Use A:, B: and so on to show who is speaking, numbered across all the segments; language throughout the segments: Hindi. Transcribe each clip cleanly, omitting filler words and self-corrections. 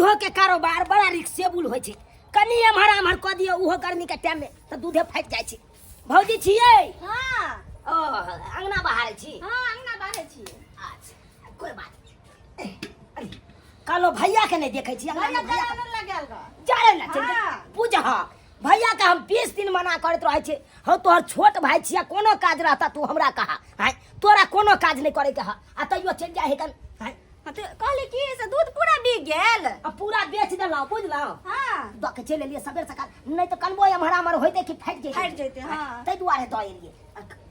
A: दूधो के कारोबार बड़ा रिक्सेबुल होय छै। कनी एम्हर क दियो उहो गर्मी के टाइम में त दूधे फाटि जाय छै। भौजी छियै?
B: हां
A: ओ अंगना बहारै छी?
B: हां अंगना बाहरे छी।
A: अच्छा कोई बात नहीं। कालो भैया के नहीं देखे छी अंगना में?
B: भैया न लागल ग
A: जारे ना चल
B: हाँ।
A: पूजा भैया के हम 20 दिन मना करत रहे छी। हो तोहर छोट भाई छिया, कोनो काज रहता तू हमरा कहा है, तोरा कोनो काज नहीं करे के ह आ तइयो चल जाय है कन है।
B: तो कहले कि से दूध पूरा बिक गेल।
A: अब पूरा बेच देलौ बुझलौ।
B: हां
A: द के चल एलिए सबेर सकाल, नहीं तो कलबो हमर होइते कि फाट जइते।
B: फाटि जइते, हाँ।
A: तै दुआरे द एलिए।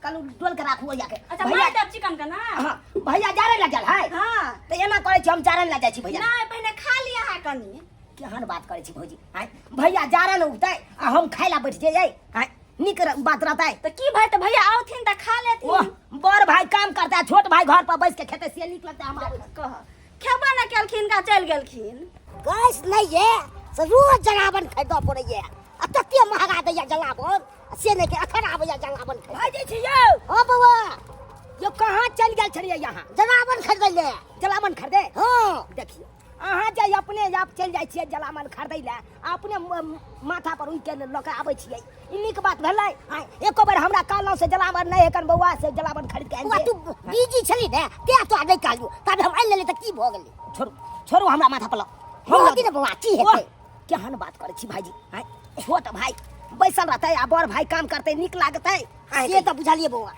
A: कल डोल के राखू जाके।
B: अच्छा भैया तब चिकन का ना?
A: हां भैया जारे लगल है।
B: हां
A: त एना करे छी हम जारन ला जाय छी भैया।
B: नहीं पहले खा लिया है कनी।
A: केहन बात करे छी भौजी हैं? भैया जारन उगतै आ हम खाइला बैठ जइयै हैं? निक बात रहतै
B: तो की भाई तो भैया आउथिन त खा लेथिन।
A: ओह बड़ भाई काम करता है, छोट भाई घर पर बैठ के खेते से निक लगता है हमारे।
B: कह खेबा ना केलखिन का चल गेलखिन।
A: गैस नहीं है से रोज जलावन खरीदो पड़े है। आ तते महंगा दैया जलावन से नहीं के अखन आबैया जलावन खरीद। भाई छी यौ हां बउआ यो कहां चल गेल छलिए? यहां जलावन खरीदै ले। जलावन खरीदे? हां देखियो अहाँ जे अपने आप चल जाइ छियै जलावन खरीदै ले, अपने माथा पर उइ के ल के आबै छियै, ई नीक बात भेलै? एको बेर हमरा कहलौ से जलावन नहीं हेकन बउआ से जलावन खरीद के आनि। तू बीजी छली ने ते तो नहीं कहलू, तब हम आइ लेले त की भ गेलै? छोड़ू छोड़ू हमरा माथा पर ल। हम की ने बउआ की हेतै? केहन बात करै छी भाईजी हैं? छोट भाई बैसल रहतै आ बड़ भाई काम करतै नीक लागतै से त बुझलिए बउआ।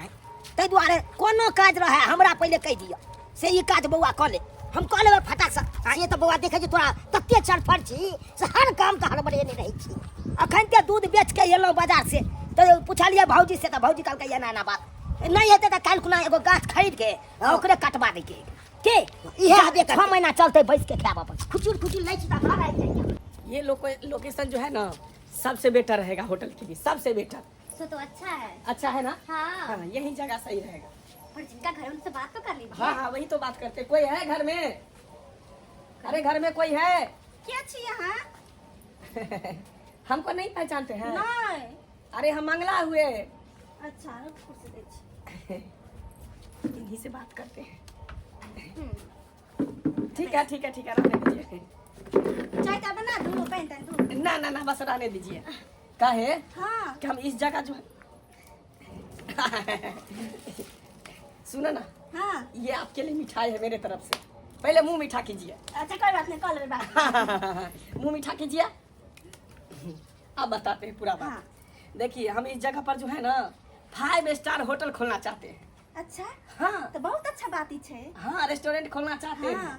A: तै दुआरे कोनो काज रहे हमरा पहिले कहि दियो से ई काज बउआ क ले, हम कह लेबै फटाक से। ये तो बउआ देखे छी तोरा तते चरफर छी से हर काम त हड़बड़े नहीं रही छी। अखन ते दूध बेच के एलौ बाजार से तो पूछलिए भौजी से, त भौजी कहलकै एना एना बात नहीं हेते त काल खुना एगो गाछ खरीद के ओकरे कटवा दे के इहे आबे 6 महीना चलते बैठ के खाब अपन खुचुर खुचुर नहीं छी त घर आ जाइए।
C: ये लोकेशन जो है ना सबसे बेटर रहेगा होटल के लिए, सबसे बेटर।
B: तो अच्छा है।
C: अच्छा है ना?
B: हाँ।
C: हाँ यही जगह सही रहेगा।
B: पर जिनका घर उनसे बात तो कर लीजिए।
C: हाँ हाँ वही तो बात करते। कोई है घर में? अरे घर में कोई है?
B: क्या छी यहाँ?
C: हमको नहीं पहचानते हैं?
B: नहीं।
C: अरे हम मंगला हुए।
B: अच्छा कुर्सी दे छी।
C: इन्हीं से बात करते हैं। ठीक है ठीक है ठीक है रहने दीजिए।
B: चाय का बना दूँ पहन दूँ?
C: ना ना ना बस रहने दीजिए। का है
B: हाँ
C: कि हम इस जगह जो है सुनो ना
B: हाँ
C: ये आपके लिए मिठाई है मेरे तरफ से, पहले मुंह मीठा कीजिए।
B: अच्छा कोई बात नहीं कल बात।
C: मुंह मीठा कीजिए। अब बताते हैं पूरा बात।
B: हाँ।
C: देखिए हम इस जगह पर जो है ना 5 स्टार होटल खोलना चाहते हैं।
B: अच्छा
C: हाँ
B: तो बहुत अच्छा बात ही छे।
C: हाँ रेस्टोरेंट खोलना चाहते
B: हाँ।
C: हैं,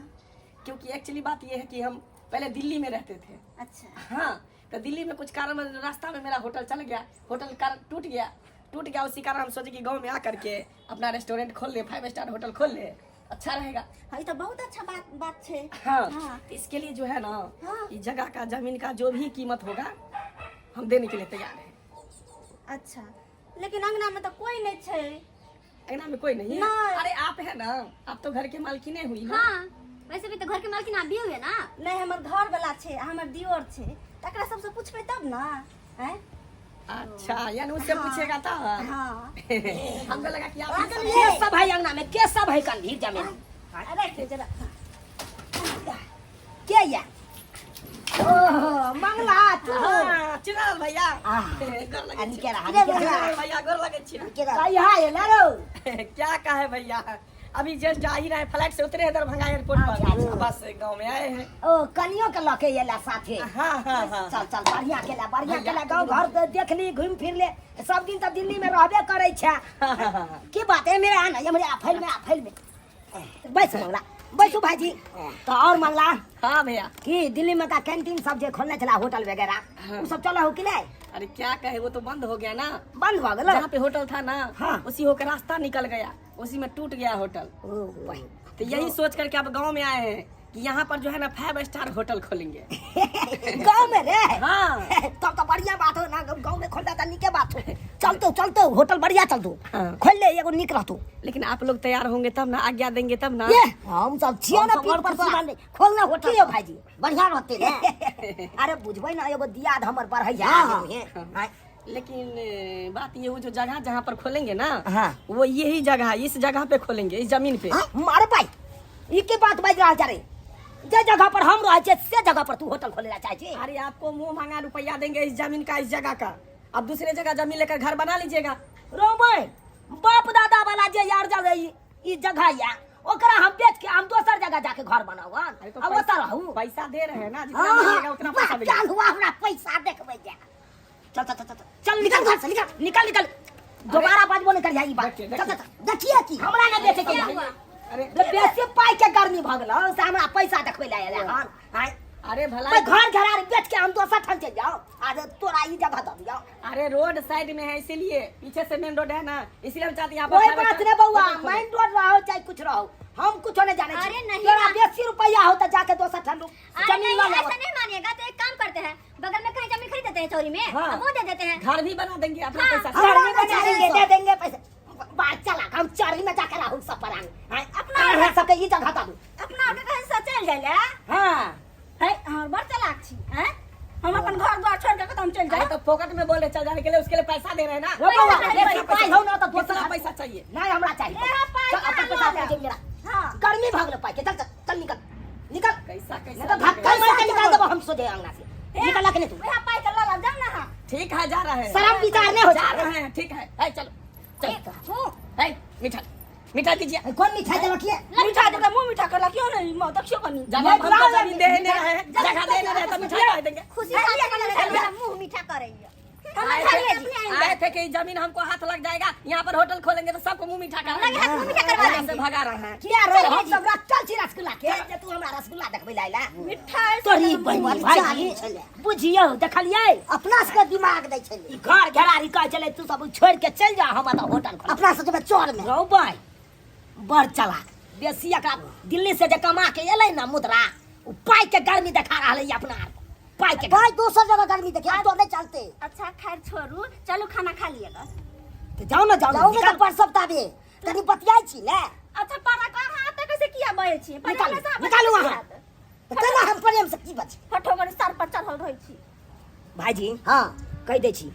C: क्योंकि एक्चुअली बात ये है कि हम पहले दिल्ली में रहते थे।
B: अच्छा
C: हाँ तो दिल्ली में कुछ कारण रास्ता में मेरा होटल चल गया, होटल टूट गया। उसी कारण हम सोचे कि गांव में आकर के अपना रेस्टोरेंट खोल ले, 5 स्टार होटल खोल ले, अच्छा रहेगा।
B: हाँ ये तो बहुत अच्छा बात छे।
C: हाँ,
B: हाँ।
C: तो इसके लिए जो है ना
B: हाँ।
C: इस जगह का जमीन का जो भी कीमत होगा हम देने के लिए तैयार हैं।
B: अच्छा लेकिन अंगना में तो कोई नहीं छे।
C: अंगना में कोई नहीं है?
B: नहीं।
C: अरे आप है ना, आप तो घर के मालकिने हुई ना।
D: हाँ वैसे भी तो घर के मालकिन आप भी हुए ना।
B: नहीं हमर घर वाला छे, हमर दियोर छे, तकरा सबसे पूछबे तब ना हैं।
C: अच्छा यानी उससे
B: हाँ।
C: पूछेगा तब।
B: हाँ
C: हमको लगा कि आप
A: के सब है अंगना में, के सब है कन भीड़ जमीन
B: अरे जरा
A: के या? ओह मंगला तू
C: हाँ, चिराल भैया
A: हाँ।
C: गोर लगै
A: अनि
C: छी।
A: के रहा
C: चिराल भैया गोर लगै छी।
A: कहिया है लारो?
C: क्या कहे भैया, अभी जस्ट जा ही रहे, फ्लाइट से उतरे हैं दरभंगा एयरपोर्ट
A: अच्छा,
C: पर,
A: अच्छा।
C: बस गांव में आए हैं।
A: ओ कनियो के लके येला साथे।
C: हाँ हाँ हाँ
A: चल चल बढ़िया केला गांव घर देख ली घूम फिर ले, सब दिन तब दिल्ली में रहबे करे छे। की बात है मेरे आना ये मेरे आफैल में बैठ मंगला बैठू भाईजी। तो और मंगला
C: हाँ भैया
A: कि दिल्ली में का कैंटीन सब जे खोलने चला होटल वगैरह वो सब चला हो कि नहीं?
C: अरे क्या कहे वो तो बंद हो गया ना,
A: बंद हो गया।
C: जहाँ पे होटल था ना
A: हाँ।
C: उसी होकर रास्ता निकल गया, उसी में टूट गया होटल। तो यही सोच करके अब गांव में आए हैं कि यहाँ पर जो है ना 5 स्टार होटल खोलेंगे।
A: गांव में रे?
C: हाँ।
A: तब तो बढ़िया बात हो ना, गांव में खोल देता निके बात हो। चलतो होटल बढ़िया चलतो।
C: हाँ।
A: खोल ले एगो निक रहतो।
C: लेकिन आप लोग तैयार होंगे तब ना, आज्ञा देंगे तब ना।
A: ये हम सब छियो ना
C: हम सब
A: पीठ पर
C: और खुशी
A: सवार खोलना होटल के भाईजी बढ़िया रहते ने। अरे बुझबै ना एगो दियाद हमर बढ़ैया
C: हाँ। लेकिन बात ये वो जो जगह जहाँ पर खोलेंगे ना
A: हाँ।
C: वो यही जगह, इस जगह पे खोलेंगे, इस जमीन पे।
A: मारे भाई ई के बात बाज रहा जा रे, जे जगह पर हम रह छे से जगह जगह पर तू होटल खोलेला चाहे छी?
C: अरे आपको मुंह मांगा रुपया देंगे इस जमीन का, इस जगह का, अब दूसरे जगह जमीन लेकर घर बना लीजिएगा।
A: रोमय बाप दादा वाला जे यार जगह ई जगह या ओकरा हम बेच के हम दोसर जगह जाके घर बनावा।
C: अरे तो
A: अब ओता रहू
C: पैसा दे रहे हैं ना, जितना मिलेगा उतना पैसा मिलेगा।
A: चल हुआ हमरा पैसा देखबै जा। चल चल चल चल निकल घर से, निकल निकल निकल, दोबारा बाजबो नहीं कर जाई बात।
C: देखिए,
A: चल चल देखिए की हमरा ना देखे के
C: अरे
A: बेसी पाई के गर्मी भ गेल से हमरा पैसा देखबै ला एला हन। हाय
C: अरे भला
A: भाई घर घरारी बेच के हम दोसर ठन चल जाओ, आज तोरा ई जगह दब जाओ।
C: अरे रोड साइड में है इसीलिए, पीछे से मेन रोड है ना, इसलिए हम चाहते हैं यहाँ
A: कोई
C: पर
A: बात नहीं बउआ, मेन रोड रहो चाहे कुछ रहो, हम कुछ नहीं जाने
D: अरे नहीं
A: तेरा
D: ना।
A: बेसी रुपया हो तो जाके दोसर ठन
D: अरे
A: जमीन
D: नहीं,
A: ला
D: ऐसा
A: ले।
D: नहीं मानिएगा तो एक काम करते हैं, बगल में कहीं जमीन खरीद देते हैं चौरी में,
C: हाँ।
D: अब वो दे देते हैं।
C: घर भी बना देंगे अपना
D: हाँ,
C: पैसा से।
A: घर में बना देंगे, दे देंगे पैसे। बात चला हम चारी में जाके रहू सब पर आने अपना है सबके ई जगह दब।
B: अपना के कहीं से चल जाइले
A: हां
B: है, हमर बड़ चलाक छी हैं। हम अपन घर द्वार छोड़ के कतम चल
C: अरे
B: जाए।
C: तो फोकट में बोल रहे चल जाने के लिए, उसके लिए पैसा दे रहे हैं ना।
A: बउआ बेसी पाई हो ना तो
C: कितना
A: दोसर
C: पैसा चाहिए?
A: नहीं हमरा चाहिए।
B: एहा पाई
A: चल अपन
B: कहाँ
A: पैसा
B: ले?
A: दे मेरा।
B: हां
A: गर्मी भाग ले पाई के, चल चल चल निकल निकल,
C: कैसा
A: नहीं
C: कैसा
A: तो धक्का मार के निकाल देबो हम सोझे अंगना से। निकल के नहीं तू
B: एहा पाई के लाला जाओ ना।
C: ठीक है, जा रहे हैं,
A: शर्म विचार नहीं हो
C: जा
A: जा
C: रहे हैं, ठीक है। है, चलो चलो,
B: हूं
C: है मिठा मिठा दीजिए।
A: कौन मिठाई देबो किए?
B: मीठा दे के मुंह मीठा करला क्यों नहीं मो दक्षियो कनी।
C: जब
A: मैं
C: आप हमको
A: बुलाऊंगा,
C: जमीन देने रहे हैं, जगह देने रहे हैं, तो मिठाई खा देंगे।
D: खुशी से आके मेरा मुंह मीठा करेंगे।
C: आए थे कि जमीन हमको हाथ लग जाएगा, यहाँ पर होटल खोलेंगे तो सबको मुंह मीठा
D: लगे हाथ मुंह मीठा करवा
C: यहाँ
D: देंगे।
C: से भगा रहे हैं।
A: किया रो हम सब चल छी रसगुल्ला के, जे तू हमरा रसगुल्ला देखबै लाइला।
B: मिठाई
A: तोरी बहन भाई बुझियो देखलिए अपना सबके दिमाग दै छली। घर घेरारी कह चले तू सब छोड़ के चल जा, हम त होटल खोल अपना सब जब चोर में रहो भाई। बड़ चलाक बेसी एकरा दिल्ली से जे कमा के एलै ना मुद्रा, उ पाई के गर्मी देखा रहलै अपना आप पाई के। भाई दोसर जगह गर्मी देखे तो नहीं चलते।
B: अच्छा खैर छोड़ू, चलो खाना खा लिएगा।
A: तो जाओ ना जाओ ना पर सब ताबे तनी बतियाई छी ले।
B: अच्छा पारा कहाँ आते कैसे किया बये छी?
A: निकाल निकालू वहां केना हम प्रेम से की बच।
B: फटो गरी सर पर चढ़ल रहै छी।
A: भाईजी हाँ कह दे छी,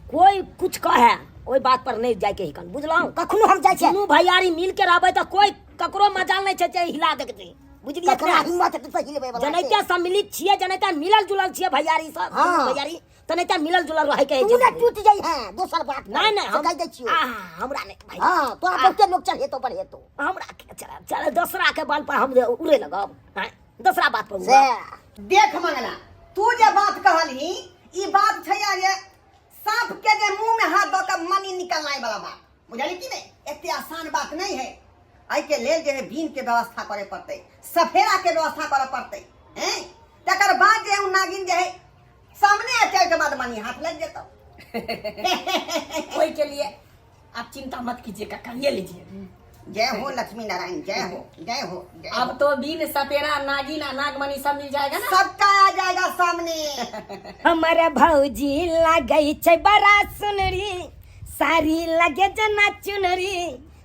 A: कोई कुछ कहे ओई बात पर नहीं जाय के हिकन, बुझलौ? कखनो हम जाय छै दुनू भैयारी मिल के रहबै त कोई ककरो मजाल नहीं छै जे हिला देतै, बुझलियै? ककरा हिम्मत त हिलबै वाला जनैता सम्मिलित छियै, जनैता मिलल जुलल छियै भैयारी सब भैयारी तनैता मिलल जुलल रहै के तू ने टूट जाई है दोसर बात नहीं नहीं हम कह दे छियै हमरा नहीं भाई। हां तो बहुते लोग चढ़े तो बढ़े तो हमरा चल चल दूसरा के बल पर हम उड़े लगब हैं, दूसरा बात पर
E: देख मंगला तू जे बात कहलही ई बात छै जे सांप के जे मुंह में हाथ दो के मनी निकलनाई वाला बात, बुझली कि नहीं? एते आसान बात नहीं है। आई के लेल जे है बीन के व्यवस्था करे पड़ते, सफेरा के व्यवस्था करे पड़ते हैं। तकर बाद जे नागिन जे है सामने आ चल के बाद मनी हाथ लग जेतो।
C: कोई के लिए आप चिंता मत कीजिए काका, ये लीजिए।
E: जय हो लक्ष्मी नारायण, जय हो जय हो जय हो।
C: अब तो बीन सपेरा नागिन नागमणि सब मिल जाएगा ना।
E: सबका आ जाएगा सामने।
A: हमर भौजी लगै छै बड़ा सुनरी, सारी लगे जना चुनरी,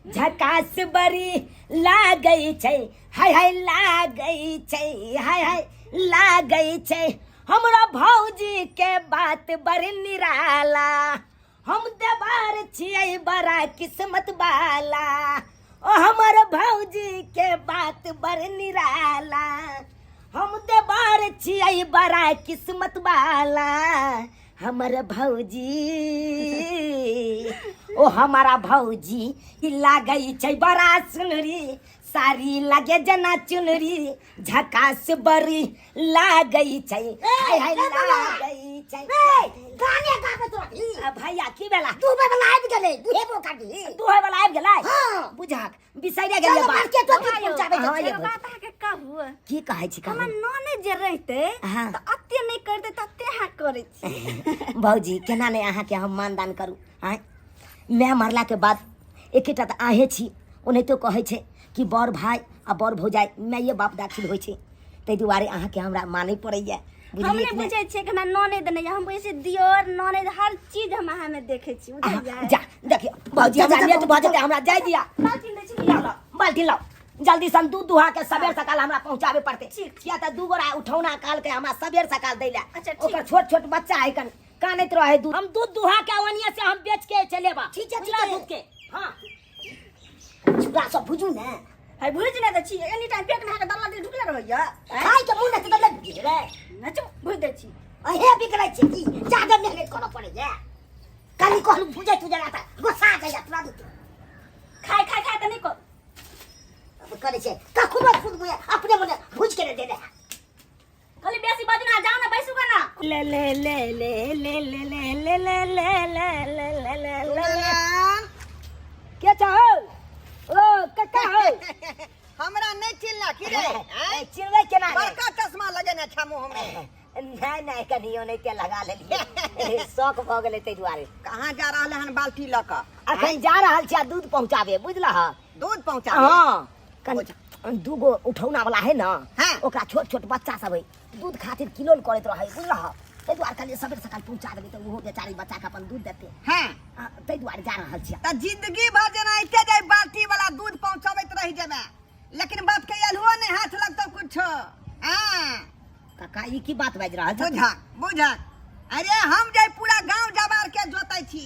A: झकास बड़ी लागै छै, हाय हाय लागै छै, हाय हाय लागै छै। हमरा भौजी के बात बड़ निराला, हम देवार छियै बड़ा किस्मत वाला। ओ हमर भौजी के बात बड़ निराला, हम देवार छियै बड़ा किस्मत वाला। हमर भौजी ओ हमारा भौजी लागै छै बड़ा सुनरी, सारी लगे जना चुनरी, झकास बड़ी लागै छै, हाय हाय लागै छै। गाने गाबत रही भैया की बेला दुहे वाला आबि गेलै, दुहे बो काटी दुहे वाला आबि गेलै। हां बुझाक बिसैरे गेलै बात के तो पहुंचाबे छै।
B: बात के कहू
A: की कहै छी
B: हमर नने जे रहते
A: हाँ।
B: त अत्ते नहीं करते तत्ते हाँ करे छी।
A: भौजी केना नहीं अहाँ के हम मानदान करू आय? मैं मरला के बाद एकेटा त आहे छी, ओने तो कहै छै कि बड़ भाई आ बड़ भौजाई मैं ये बाप दाखिल होइ छै, तै दुआरे अहाँ के हमरा मानै पड़ैया।
B: हम नहीं बुझे छी कि हमरा नने देने हम बुझे छी दियोर नने हर चीज हम अहाँ में देखे छी, बुझलियै?
A: जा देखियो भौजी हमरा लेट भ जेतै, हमरा जाय दिया।
B: बाल्टीन दै छी लिया लो।
A: बाल्टी लाओ जल्दी सन दूध दुहा के सबेर सकाल हमरा पहुंचाबे पड़ते। किया त दू गोरा उठौना काल के हमरा सबेर सकाल दैला।
B: अच्छा, ठीक।
A: ओकर छोट छोट बच्चा है कन कानैत रहे दूध, हम दूध दुहा के ओनिया से हम बेच के चलेबा। ठीक है दूध के। हां चूड़ा सब बुझू ने
B: है भुज ने द छी एनी टाइम पेट में दल्ला दे ढुकले रहैया
A: खाई के मुंह न लग गेल रे
B: नच भुज दे छी
A: अहे बिगड़ै छी की ज्यादा मेहनत करऽ पड़े है कनी कहलु भुजे तू जरा त गुस्सा जाय तुरंत
B: खाय खाय खाय त नहीं को
A: अब करे छे कखु मत खुद मुए अपने मने भुज के दे दे
B: खाली बेसी बजना जाओ ना बैसू का ना
A: ले ले ले ले ले ले ले ले ले ले ले ले ले क्या चाहो ओ कक्का हो
E: हमरा नहीं चिल्ला की रे
A: चिल्लै केना
E: बड़का चश्मा लगेने छ मुंह में
A: नहीं नहीं कनियो नहीं के लगा लेलिए शौक भ गेलै तै दुआरे
E: कहां जा रहल हन बाल्टी ल क
A: अखन जा रहल छी दूध पहुंचाबे बुझला
E: दूध पहुंचा
A: हां कनी दूगो उठौना वाला है ना
E: हाँ।
A: ओकरा छोट छोट बच्चा सब है दूध खातिर किलोल करैत रहै बुझला तै दुआरे कहलिए सबेर सकाल पहुंचा देबै त ओहो बेचारी बच्चा के अपन दूध देते
E: हां
A: तै दुआरे जा रहल छी
E: त जिंदगी भर जना इते जाय बाल्टी वाला दूध पहुंचाबैत रह जेबे लेकिन बात के अलहुआ नहीं हाथ लगतो कुछ हां
A: काका ई की बात बाज रहल छ
E: बुझा अरे हम जाय पूरा गांव जबार के जोतै छी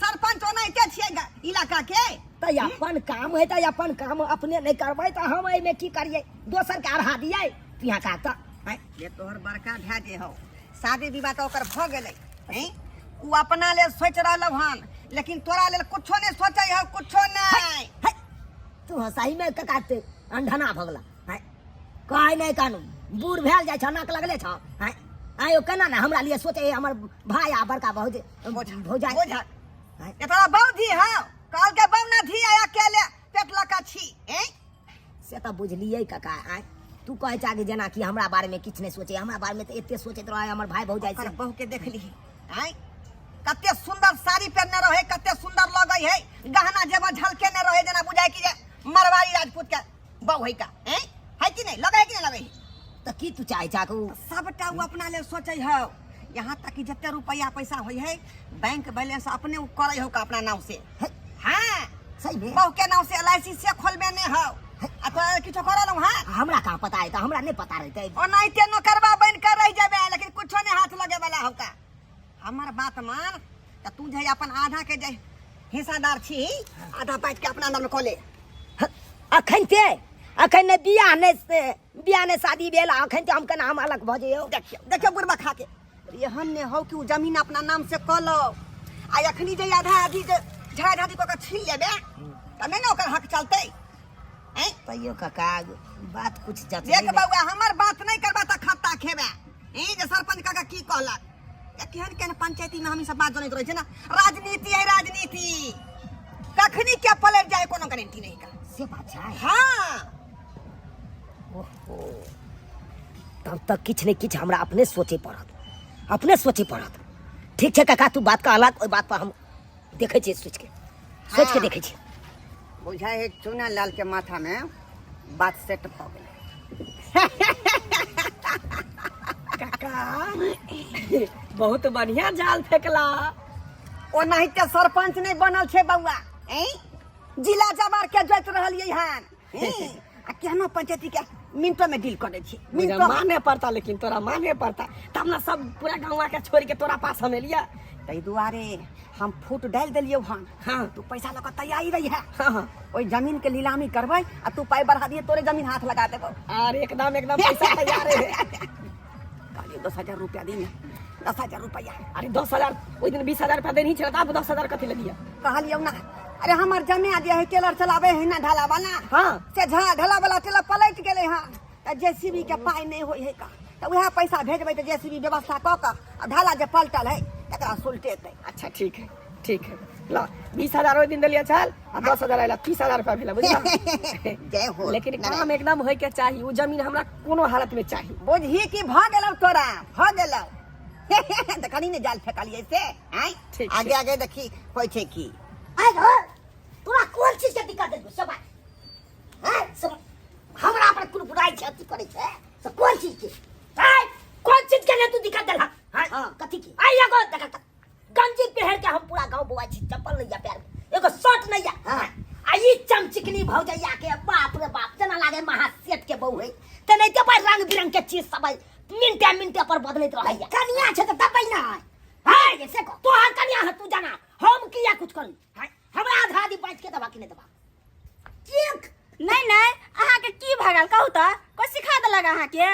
E: सरपंच ओनाइते छियै इलाका के
A: त अपन काम है त अपन काम अपने नहीं करबै त हम एई में की करिए दोसर के अढ़ा दियै तिहा का त
E: ये तोहर बड़का भै जे हो शादी विवाह तो ओकर भ गेलै उ अपना ले सोच रहलौ हन लेकिन तोरा लेल कुछो नहीं सोचै हो कुछो नहीं
A: तू सही में ककाते अंधना भगला कहै नहीं कानू बूढ़ भेल जाय छ नाक लगले छ आयो केना ना हमरा लिए सोचे हमर भाई आ बड़का भौजाई
E: बुझा ये तोरा बौधी है काल के बौना धी आया अकेले पेट लका छी
A: से त बुझलिए काका तू कहे छ कि जना कि हमरा बारे में किछ नहीं सोचे हमरा बारे में त एते सोचत रहे हमर भाई भौजाई से
E: बहू के देख ली कते सुंदर साड़ी पहनने रहे कते सुंदर लगै है गहना जेवर झलके ने रहे जना बुझाय कि जे मरवाड़ी राजपूत के बहू है का है कि नहीं लगे कि नहीं लगे
A: त की तू चाहे चाकू
E: सबटा उ अपना ले सोचै है यहाँ तक कि जते रुपया पैसा होय है बैंक बैलेंस अपने उ करै हो का अपना नाम से हां
A: सही में
E: बहू के नाम से एलआईसी से खोलबे ने हो आ तो किछो करलौ हां
A: हमरा कहां पता है त हमरा नहीं पता रहते
E: ओनाइते नौकरवा बन कर रह जाबे लेकिन कुछो नहीं हाथ लगे वाला हो का हमर बात मान त तू जे अपन आधा के जे हिस्सादार छी आधा बांट के अपना नाम खोले
A: अखन ने बियाह ने शादी भेल अखन त हम के नाम अलग भ जइयो
E: देखियो बुढ़वा खा के एहन ने हो कि उ जमीन अपना नाम से क लो आ अखनी जे आधा आधी जे झाड़ झाड़ी को छीन लेबे त नहीं न ओकर हक चलते
A: तैयो काका बात कुछ जत
E: देख बउआ हमर बात नहीं करबा त खत्ता खेबे जे सरपंच काका की कहलक केहन केहन पंचायती में हम सब बात जानैत रहे छै ना राजनीति है राजनीति कखनी के पलट जाए कोनो गारंटी नहीं का
A: से बात है
E: हां
A: ओहो तब तक किछ नहीं किछ हमरा अपने सोचे पड़त ठीक है काका तू बात का अलग ओई बात पर हम देखे छी सोच के देखे छी
E: बुझा है चूना लाल के माथा में बात सेट भ गेलै
C: काका बहुत बढ़िया जाल फेंकला
E: ओनाही के सरपंच नहीं बनल छे बउआ जिला जबार के जोत रहलियै हन आ केहनो पंचायती के मिनटों में डील कर दै छी
C: मुझे माने पड़ता लेकिन तोरा माने पड़ता तब ना सब पूरा गाँव के छोड़ के तोरा पास हमें लिया
E: तै दुआरे हम फूट डाल दिलियो हन
C: हाँ
E: तू पैसा लगा तैयारी रही है
C: हाँ
E: ओई जमीन के नीलामी करबै आ तू पाई बढ़ा दिए तोरे जमीन हाथ लगा देबो
C: और एकदम पैसा तैयार है
E: कहलिए 10,000 रुपया दी 10,000 रुपया
C: अरे 10,000 ओइ दिन 20,000 रुपया देनी छे अब 10,000 कथि ले दिया
E: कहलियो ना अरे हमर जमीन जे है टेलर चलावे है ना ढाला वाला
C: हाँ
E: से ढाला वाला टेलर पलट गेले हां त जेसीबी के पाई नहीं होय है का त वह पैसा भेजबै त जेसीबी व्यवस्था क के ढाला जे पलटल है एकरा सुलटेतै
C: अच्छा ठीक है ला 20,000 ओइ दिन दिलिया चल आ 10,000 आइला 30,000 रुपया भेला बुझला
E: जय हो
C: लेकिन काम एकदम होय के चाहिए वो जमीन हमरा कोनो हालत में चाहिए
E: बुझही कि भ गेलौ तोरा भ गेलौ देखनी ने जाल फेकलिए से
C: ठीक,
E: आगे आगे देखी होय छै की
A: आइ हो तोरा कोन चीज के दिक्कत है सब हैं सब हमरा पर कुल बुराई छै अथी करे छै सब कोन चीज के कौन चीज के लिए तू दिक्कत देला हां कथी की आई एगो देख गंजी पहन के हम पूरा गांव बुआ छी चप्पल नहीं या पैर में एगो शर्ट नहीं या हां आई चमचिकनी भौजैया के बाप रे बाप जना लागे महासेठ के बहू है त नहीं के पर रंग बिरंग के चीज सब मिनटे पर बदलत रहैया कनिया छै त तबै ना हाय ऐसे को तोहर कनिया है तू जाना हम किया कुछ करी हमरा आधा आधी बात के दबा कि नहीं दबा एक
B: नहीं नहीं अहाँ के की भगल कहू त कोई सिखा देलक अहाँ के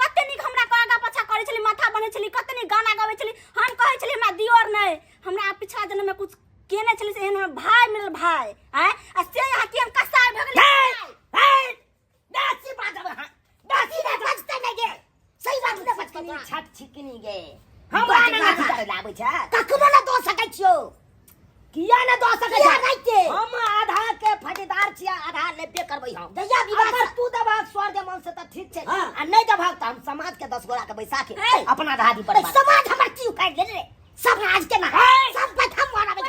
B: कते निक हमरा को आगा पछा करे छली माथा बने छली कते निक गाना गावे छली हम कहे छली हमरा दियोर नहीं हमरा आप पिछला जन्म में कुछ केने छली से एहन भाई मिलल भाई हैं आ से यहाँ की हम कसाई भगल
A: हे दासी बात अब हां दासी ने बचते नहीं गे सही बात से बच के छट छिकनी गे हम आना करे लाबै छ कखनो न दो सकै छियो किया न दो सकै छ हम आधा के फटेदार छिया आधा लेबे करबै हम जया विवाह अगर तू दबाग स्वर्ग मन से त ठीक छै आ नहीं दबाग त हम समाज के 10 गोरा के बैसा के अपना दादी पर समाज हमर की उखाड़ गेल रे सब राज के ना सब पे हम मारबे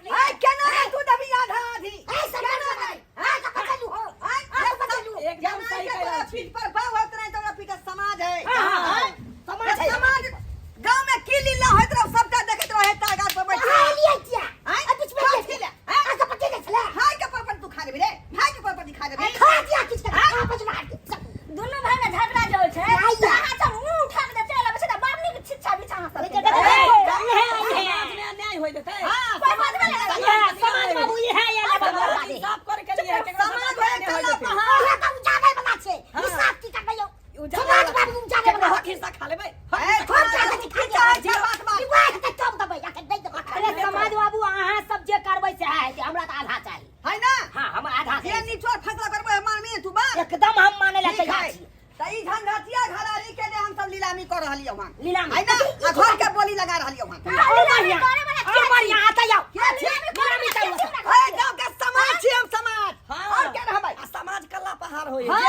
A: ए केना रे तू दबी आधा आधी ए सब ए का पकड़ू हो ए पकड़ू
C: एकदम सही कह रहा छी
E: पीठ पर भाव होत नहीं तोरा पीठ समाज है समाज गांव में की लीला होत रहो सबटा देखत रहे तागा पर बैठ
A: लिया क्या आ बीच में खेले आ का पकड़ के चला
E: भाई के पर तू खा लेबे रे भाई के पर दिखा देबे
A: खा दिया किस का आपस में
B: दोनों भाई में झगड़ा जो छै अहाँ सब मुंह उठा के चल आबे छै त बाबनी के छिछा बिछा सब
C: न्याय होय देतै
B: कोई बात नहीं
A: समाज बाबू ये है या बाबू
C: साफ करे के लिए
E: समाज है चलो
A: ये तो जाने बना छे हिसाब की कर दयो समाज बाबू जाने बना
C: खिस्सा खा लेबै
E: ए
A: खोल के बात बात के कम दबै या के दे दे अरे समाज बाबू अहाँ सब जे करबै से है कि हमरा त आधा चाहिए
E: है ना
A: हां हम आधा
E: ये निचोड़ फैसला करबो मान में तू बात
A: एकदम हम माने ला तैयार छी
E: तई झंझटिया घरारी के हम सब लीलामी कर रहलियो वहां
A: लीलामी
E: है ना आ घर के बोली लगा रहलियो वहां
A: बढ़िया आता जाओ
E: लीलामी करू ए गांव के समाज छी हम समाज और के रहबै
C: समाज कल्ला पहाड़ होय
A: खोल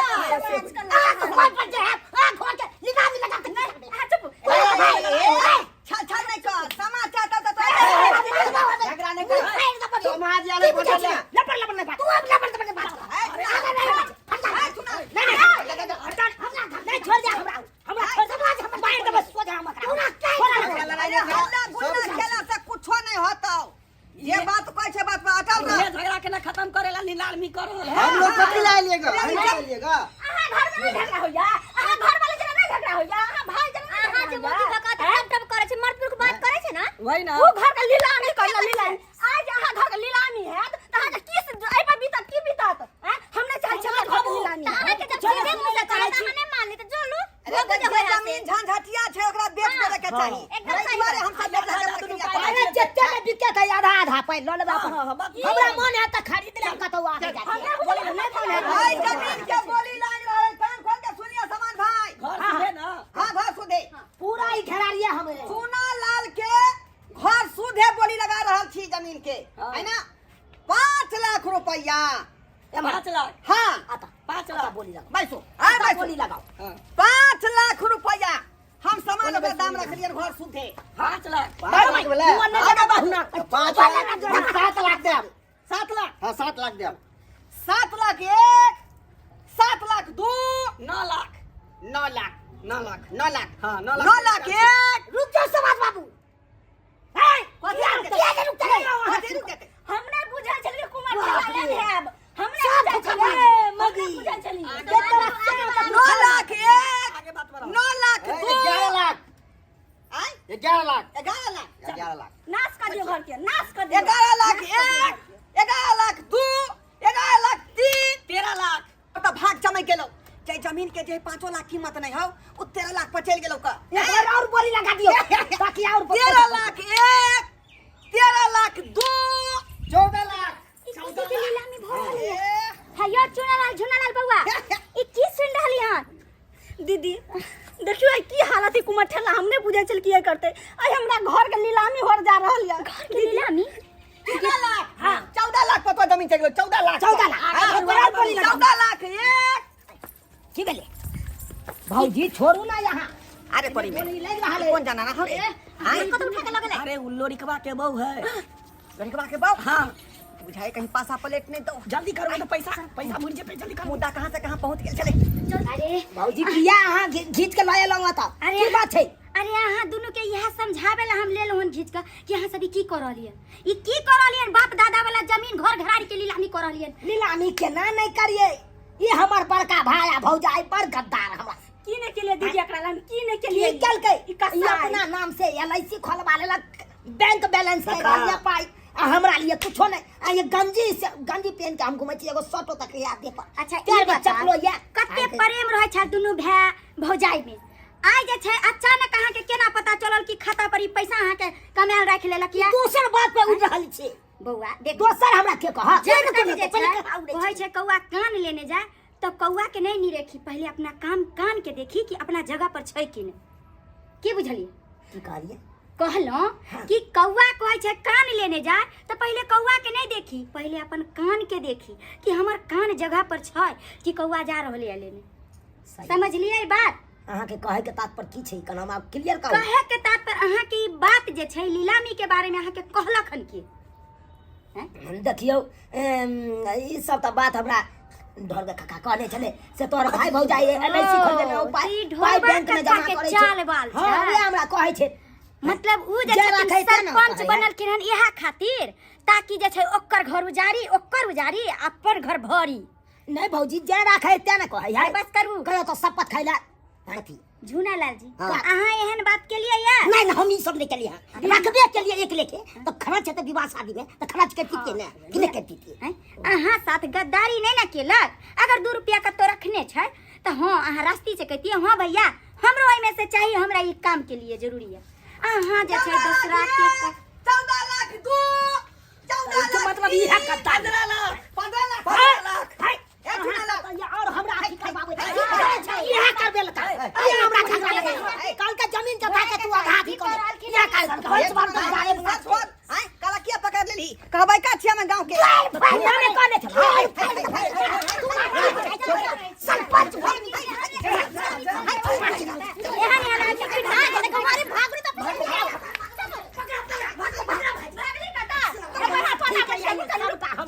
A: पर जे है खोल के लीलामी लगा के
E: छा नहीं कर समाज चाहता तो झगड़ा नहीं कर समाज वाले बोल
A: लपड़ लपड़ नहीं बात तू अब लपड़ लपड़ बात नहीं छोड़ दे हमरा छोड़ समाज हम बाहर के बस सोचा हम
E: खेला से कुछो नहीं होता ये बात कोई छे बात अटल
C: ये झगड़ा के ना खत्म करेला नीलामी कर रहल
E: हम लोग कथि ला लिएगा
B: अहाँ घर में झगड़ा होइया अहाँ घर वाले जने नहीं झगड़ा होइया अहाँ भाई जने
D: अहाँ जे मोदी भका टप टप करे छै मरपुर के बात करे छै ना
C: वही ना
B: वो घर का लीलामी करला लीलामी आज अहाँ घर का लीलामी है त अहाँ किस आई पर बीतत की बीतत हमने चाहे छै घर का लीलामी
D: अहाँ के जब सीधे मुंह से करे अहाँ नहीं मान ली त जो लो
E: अरे जमीन झंझटिया छै ओकरा बेच देबे के चाही
D: एकदम सही
E: दुआरे हम सब बेच
A: अरे जत्ते में बिके त आधा आधा पाई ल लेबा हमरा मन है त खरीद ले कतौ आगे जाके बोले नहीं मन है
E: भाई जमीन के बोली लाग रहल कान खोल के सुनिए समान भाई
C: घर सुधे ना
E: हां घर सुधे
A: पूरा ही घेरारिया हमरे
E: सोना लाल के घर सुधे बोली लगा रहल छी जमीन के है ना 5 लाख रुपया
C: 5 लाख
E: हां
C: आता 5 लाख
A: बोली लगा
E: बैसो आ बैसो
A: बोली लगाओ
E: 5 लाख रुपया हम सामान के दाम रखलिए घर सुधे
C: 5 लाख
E: 5 लाख बोले
A: आगे बहुना
E: 5 लाख
A: 7 लाख दे
E: 7 लाख
F: हाँ 7 लाख दे
E: 7 लाख 1 7 लाख 2
C: 9 लाख
F: 9 लाख
C: 9 लाख
F: 9 लाख हाँ 9
E: 9 लाख 1
A: रुक जा समाज बाबू ए रुक जा
B: हमने बुझा चली कुमार चला है अब हमने
A: सब
B: बुझा
A: खबर
B: चली
A: है, मगी।
B: बुझा चली
A: के तरफ से
E: 9 लाख 1
C: आगे बात बढ़ाओ
E: 9 लाख 2
F: 11 लाख
E: आय
F: 11 लाख
E: 11 लाख
F: 11 लाख
B: नाश कर दियो घर के नाश कर दियो
E: 11 लाख 1 11 लाख 2 11 लाख 3
C: 13 लाख
E: तो भाग जमै गेलो जे जमीन के जे 5 लाख कीमत नहीं हो उ 13 लाख पर चल गेलो का
A: एक बार और बोली लगा दियो ताकि और
E: 13 लाख 1 13 लाख 2
F: 14 लाख
D: इसकी के लीलामी भर
E: ए,
D: हयो झुनालाल बउआ ई की सुन रहली हन
B: दीदी देखियो आई की हालत है कुमार ठेला हमने बुझा चल किए करते आई हमरा घर के नीलामी हो जा रहल या
D: घर के लीलामी
E: 13 लाख हां 14 लाख पर तो जमीन चल गेलो 14 लाख
A: 14 लाख।
E: हाँ,
A: एक बार और बोली लगा।
E: 14 लाख 1
A: ठीक है ले भौजी छोड़ू ना यहाँ
E: अरे परी में
A: बोली लग रहा है
E: कौन जाना ना हो हां
D: को तो उठा के लगले
C: अरे उल्लो रिकवा के बहू है
E: लड़का के बाप
C: हाँ
E: बुझाए कहीं पासा प्लेट नहीं तो
C: जल्दी करो तो पैसा मुझे पे जल्दी करो
E: मुद्दा कहां से कहां पहुंच गया चले
D: अरे
A: भौजी किया यहाँ घींच के लाया लंगा था
D: अरे
A: की बात है
D: अरे अहाँ दोनों के यह समझावे ला हम ले लोन झीच का कि अहाँ सभी की कर रहलियन ई की कर रहलियन बाप दादा वाला जमीन घर घराड़ी के लीलामी कर रहलियन
A: नीलामी केना नहीं करिए ये हमार बड़का भाई भौजाई पर गद्दार हमरा
B: कीने के लिए दीदी एकरा ला कीने के लिए
A: ये कल के
B: ई कसाई।
A: ये अपना नाम से एलआईसी खोलवा लेलक बैंक बैलेंस है
F: हाँ।
A: बढ़िया पाई आ हमरा लिए कुछो नहीं आ ये गंजी पहन के हम घुमै छी एगो शर्टो तक याद दे पर
D: अच्छा
A: पैर
D: ई
A: में
D: बता,
A: चपलो ये
D: कते प्रेम रहे छ दुनु भाई भौजाई में आइ जे छै अचानक अहाँ के केना पता चलल कि खाता पर ई पैसा अहाँ के कमाल राख लेलक या
A: दूसर बात पे उड़ रहल छी
D: बौआ देख
A: दोसर हमरा के कहा
D: जान कनी जे छै कहै छै कौआ कान लेने जाए तो कौआ के नहीं निरेखी पहले अपना काम कान के देखी कि अपना जगह पर छै कि नहीं की बुझलिए
A: की कहलिए
D: कहलो कि कौआ कहै छै कान लेने जाए तो पहले कौआ के नहीं देखी पहले अपन कान के देखी कि हमर कान जगह पर छै कि कौआ जा रहल है लेने समझलिए बात
A: अहाँ के कहे के तात्पर्य की छै कना हम क्लियर कहू
D: कहे के तात्पर्य अहाँ की बात जे छै लीलामी के बारे में अहाँ के कहलखन की
A: देखियो ई सब त बात हमरा ढोल के काका कहने चले से तोर भाई भौजाई एलआईसी खोल देना पाई बैंक में जमा करे
D: चाल बाल
A: हां वे हमरा कहै छै
D: मतलब उ जे सरपंच बनलखिन हन इहा खातिर ताकि जे छै ओकर घर उजारी अपन घर भरी
A: नहीं भौजी जे राखे ते न कहै है
D: बस करू
A: कहियो तो शपथ खैला हाथी
D: झूना लाल जी
A: हाँ।
D: अहाँ एहन बात के लिए या
A: नहीं ना हम ई सब नहीं के लिए रखबे के लिए एक लेके तो खर्च है तो विवाह शादी में तो खर्च करती थी ना कि नहीं करती थी
D: हैं? अहाँ साथ गद्दारी नहीं ना केलक अगर 2 रुपया का तो रखने छै तो हाँ अहाँ रास्ती से कहती हाँ भैया हमरो एहि में से चाहिए हमरा ई काम के लिए जरूरी है अहाँ जे छै दूसरा के
E: 14 लाख दू 14
A: इसका
E: लाख
A: मतलब ई है गद्दारी
E: 15 लाख
A: हाय और हमरा हाथी करबाबे यह करबे लता ये हमरा झगड़ा लगे कल का जमीन जता के तू आधा हाथी कर या कर
E: हां काला किया पकड़ लेली कहबै का छिया में गांव के
A: मैंने कहने सरपंच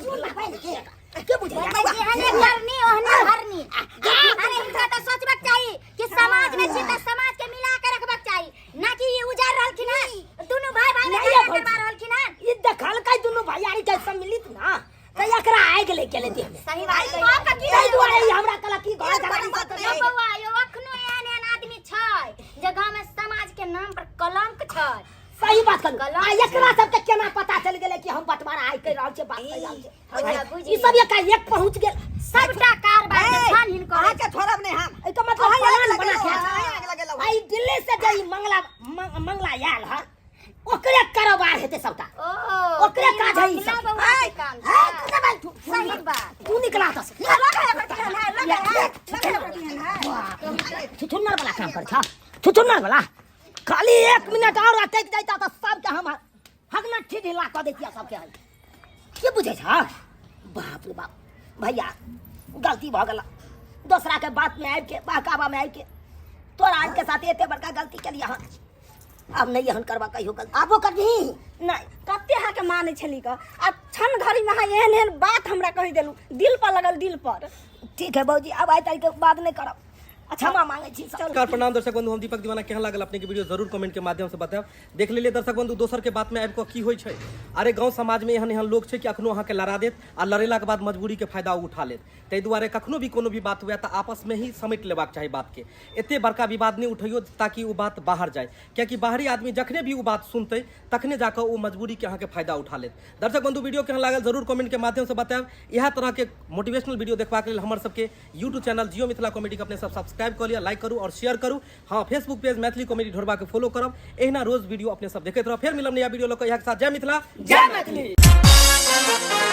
A: क्या बुझे
D: एहने करनी ओहने भरनी अरे इनका तो सोचबक चाहिए कि समाज में छी त समाज के मिला के रखबक चाहिए ना कि ये उजाड़ रहलखिन है दोनों भाई में झगड़ा करबा रहलखिन है
A: ई देखल कई दोनों भैयारी के सम्मिलित ना त एकरा आइ गेले केले दे
D: सही बात है
A: तै दुआरे ई हमरा कला की घर
D: यो बौआ यो अखनो एहन आदमी छै जे गांव में समाज के नाम पर कलंक छै
A: सही बात कर आ एकरा सब के केना पता चल गेले कि हम बंटवारा आइ कर रहल छै बात कर रहल छै ई सब एक पहुंच गेल
D: सबटा कारबार के छानहीन करे
E: आके थोड़ब नहीं हम
A: ई तो मतलब प्लान बना के आई दिल्ली से जई मंगला आयल ह ओकरे कारोबार हेते सबटा ओकरे काज है ई सब
D: सही बात
A: तू निकला दस छुछुन्नर वाला काम कर छ छुछुन्नर वाला खाली 1 मिनट और अटक जाता तो सब के हम हगना ठीक हिला क देतिया सब के के बुझे छ बाप रे बाप भैया गलती भ गेल दूसरा के बात में आब के बहकावा में आब के तोरा आज के साथ एते बड़का गलती के लिए अब नहीं हन करबा कहियो गलती आबो करबी
B: नहीं कते अहाँ के माने छली का आ छन घड़ी में अहाँ एहन बात हमरा कहि देलू दिल पर लगल दिल पर
A: ठीक है बाबूजी अब आई तारीख के बाद नहीं करब अच्छा मां मांगे छी
G: नमस्कार प्रणाम दर्शक बंधु हम दीपक दीवाना केहन लागल अपने के वीडियो जरूर कमेंट के माध्यम से बताएब देख लेलिए दर्शक बंधु दोसर के बात में आबि के की होय छै अरे गांव समाज में एहन लोग छै कि अखनो अहाँ के लड़ा देत आ लड़ेला के बाद मजबूरी के फायदा उठा लेत तै दुआरे कखनो भी कोनो भी बात हुए त आपस में ही समेट लेबाक चाही बात के एते बड़का विवाद नहीं उठैयो ताकि वो बात बाहर जाए क्योंकि बाहरी आदमी जखने भी वो बात सुनते तखने जाकर वो मजबूरी के अहाँ के फायदा उठा लेत दर्शक बंधु वीडियो केहन लागल जरूर कमेंट के माध्यम से बताएब यह तरह के मोटिवेशनल वीडियो देखबाक लेल हमर सबके यूट्यूब चैनल जियो मिथिला कॉमेडी के अपने सब सब्सक्राइब कर लिया लाइक करू और शेयर करू हाँ फेसबुक पेज मैथिली कॉमेडी ढोरबा के फॉलो करब एहिना रोज वीडियो अपने सब देखते रहो फिर मिलब नया वीडियो लऽ कऽ यहाँ के साथ जय मिथिला जय मैथिली।